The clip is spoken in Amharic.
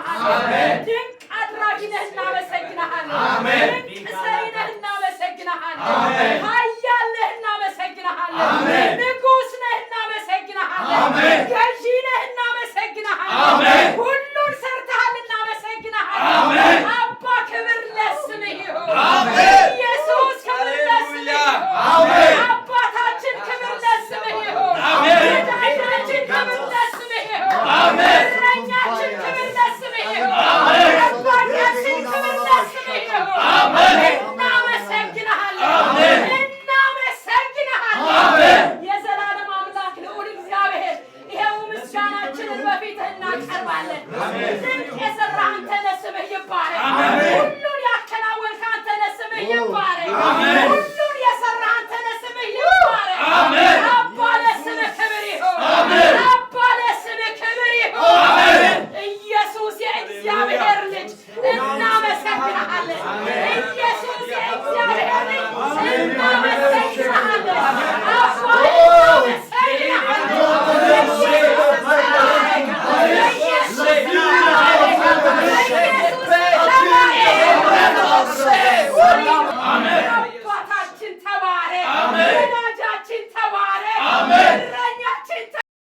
እናመሰግንሃለን ድንቅ አድራጊ ነህ እናመሰግንሃለን ድንቅ ሰሪ ነህ እናመሰግንሃለን ኃያል ነህ እናመሰግንሃለን ንጉሥ ነህ እናመሰግንሃለን ገዢ ነህ እናመሰግንሃለን ሁሉን ሰርተሃል እናመሰግንሃለን አባ ክብር ለስምህ ይሁን ኢየሱስ ክብር ለስምህ ይሁን አባታችን ክብር ለስምህ ይሁን መድኃኒታችን ክብር ለስምህ ይሁን እረኛችን ክብር ለስምህ ይሁን ጠባቂያችን ክብር ለስምህ ይሁን እናመሰግንሃለን የዘላለም አምላክ ልዑል እግዚአብሔር ይኸው ምስጋናችንን በፊትህ እናቀርባለን ድንቅ የሠራህ አንተ ነህ ስምህ ይባረክ ሁሉን ያከናወንክ አንተ ነህ ስምህ ይባረክ ሁሉን የሠራህ አንተ ነህ ስምህ ይባረክ አባ ለስምህ ክብር ይሁን አባ ለስምህ ክብር ይሁን ኢየሱስ የእግዚአብሔር ልጅ እናመሰግንሃለን ኢየሱስ የእግዚአብሔር ልጅ እናመሰግንሃለን